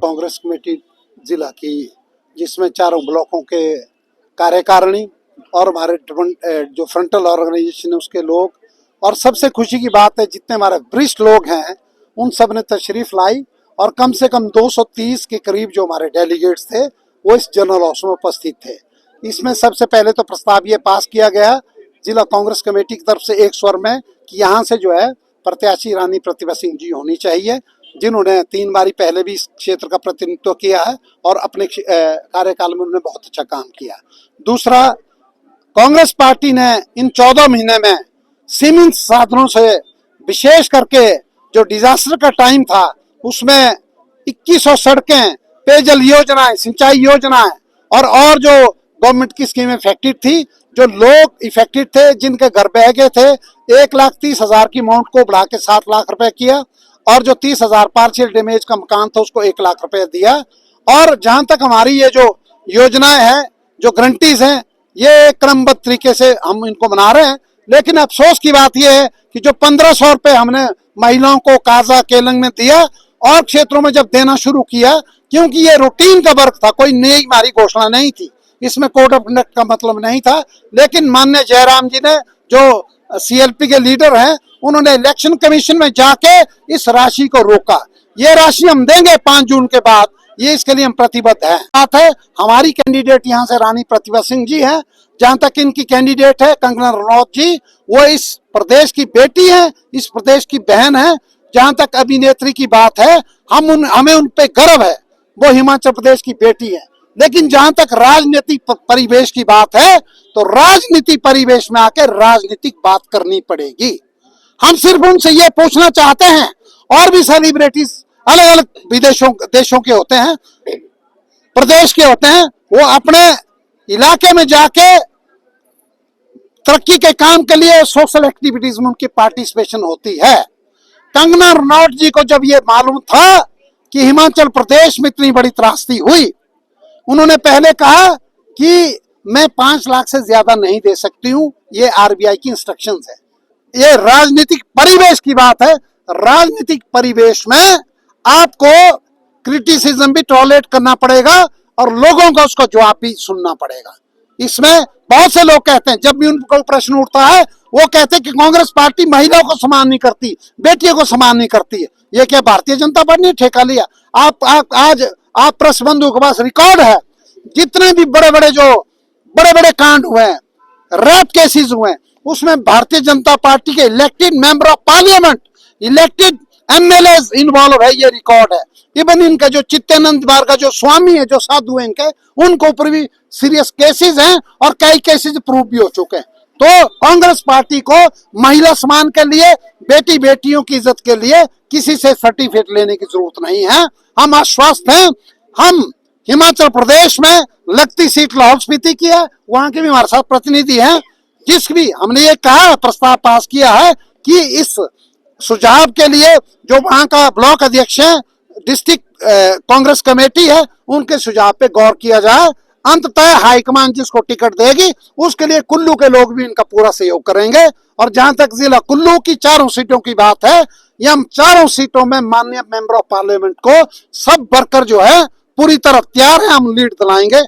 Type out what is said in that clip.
Congress committee जिला की, जिसमें चारों ब्लॉकों के कार्यकारिणी और हमारे जो फ्रंटल ऑर्गेनाइजेशन है उसके लोग, और सबसे खुशी की बात है जितने हमारे वरिष्ठ लोग हैं उन सब ने तशरीफ लाई, और कम से कम 230 के करीब जो हमारे डेलीगेट्स थे वो इस जनरल हाउस में उपस्थित थे। इसमें सबसे पहले तो प्रस्ताव ये पास किया गया जिला कांग्रेस कमेटी की तरफ से एक स्वर में कि यहाँ से जो है प्रत्याशी रानी प्रतिभा सिंह जी होनी चाहिए, जिन्होंने 3 बारी पहले भी इस क्षेत्र का प्रतिनिधित्व किया है और अपने कार्यकाल में उन्होंने बहुत अच्छा काम किया। दूसरा, कांग्रेस पार्टी ने इन 14 महीने में सीमित साधनों से, विशेष करके जो डिजास्टर का टाइम था उसमें 2100 सड़कें, पेयजल योजनाएं, सिंचाई योजनाएं और जो गवर्नमेंट की स्कीम इफेक्टेड थी, जो लोग इफेक्टेड थे, जिनके घर बह गए थे, 1,30,000 की अमाउंट को बढ़ा के 7 लाख रुपए किया, और जो 30,000 पार्शियल डैमेज का मकान था उसको 1 लाख रुपए दिया। और जहां तक हमारी ये जो योजनाएं हैं, जो गारंटीज हैं, ये क्रमबद्ध तरीके से हम इनको बना रहे हैं। लेकिन अफसोस की बात यह है कि जो 1500 रुपए हमने महिलाओं को काजा केलंग में दिया और क्षेत्रों में जब देना शुरू किया, क्योंकि ये रूटीन का वर्क था, कोई नई हमारी घोषणा नहीं थी, इसमें कोड ऑफ कंडक्ट का मतलब नहीं था, लेकिन माननीय जयराम जी ने, जो सीएलपी के लीडर हैं, उन्होंने इलेक्शन कमीशन में जाके इस राशि को रोका। ये राशि हम देंगे 5 जून के बाद, ये इसके लिए हम प्रतिबद्ध हैं। बात है हमारी कैंडिडेट यहाँ से रानी प्रतिभा सिंह जी हैं, जहां तक इनकी कैंडिडेट है कंगना रनौत जी, वो इस प्रदेश की बेटी है, इस प्रदेश की बहन है। जहां तक अभिनेत्री की बात है, हमें उन पे गर्व है, वो हिमाचल प्रदेश की बेटी है। लेकिन जहां तक राजनीतिक परिवेश की बात है, तो राजनीतिक परिवेश में आकर राजनीतिक बात करनी पड़ेगी। हम सिर्फ उनसे ये पूछना चाहते हैं, और भी सेलिब्रिटीज अलग अलग देशों के होते हैं, प्रदेश के होते हैं, वो अपने इलाके में जाके तरक्की के काम के लिए सोशल एक्टिविटीज में उनकी पार्टिसिपेशन होती है। कंगना रनौत जी को जब ये मालूम था कि हिमाचल प्रदेश में इतनी बड़ी त्रासदी हुई, उन्होंने पहले कहा कि मैं 5 लाख से ज्यादा नहीं दे सकती हूं, ये आरबीआई की इंस्ट्रक्शंस है। ये राजनीतिक परिवेश की बात है। राजनीतिक परिवेश में आपको क्रिटिसिज्म भी टॉलरेट करना पड़ेगा और लोगों का उसका जवाब भी सुनना पड़ेगा। इसमें बहुत से लोग कहते हैं, जब भी उनको प्रश्न उठता है वो कहते हैं कि कांग्रेस पार्टी महिलाओं को सम्मान नहीं करती, बेटियों को सम्मान नहीं करती है। ये क्या भारतीय जनता पार्टी ने ठेका लिया? आप प्रेस बंधु के पास रिकॉर्ड है, जितने भी बड़े बड़े कांड हुए हैं, रेप केसेस हुए हैं, उसमें भारतीय जनता पार्टी के elected member of parliament, elected MLA involve है, ये रिकॉर्ड है। इवन इनका जो चित्तानंद बार का जो स्वामी है, जो साधु है इनके, उनको ऊपर भी सीरियस केसेस हैं और कई केसेस प्रूव भी हो चुके हैं। तो कांग्रेस पार्टी को महिला सम्मान के लिए, बेटियों की इज्जत के लिए किसी से सर्टिफिकेट लेने की जरूरत नहीं है। हम आश्वस्त हैं। हम हिमाचल प्रदेश में लगती सीट लाहौल स्पीति की है, वहां के भी हमारे साथ प्रतिनिधि हैं, जिस भी हमने ये कहा, प्रस्ताव पास किया है कि इस सुझाव के लिए जो वहां का ब्लॉक अध्यक्ष है, डिस्ट्रिक्ट कांग्रेस कमेटी है, उनके सुझाव पे गौर किया जाए। अंततः हाईकमान जिसको टिकट देगी उसके लिए कुल्लू के लोग भी इनका पूरा सहयोग करेंगे। और जहां तक जिला कुल्लू की 4 सीटों की बात है, ये हम 4 सीटों में माननीय मेंबर ऑफ पार्लियामेंट को सब वर्कर जो है पूरी तरह तैयार है, हम लीड दिलाएंगे।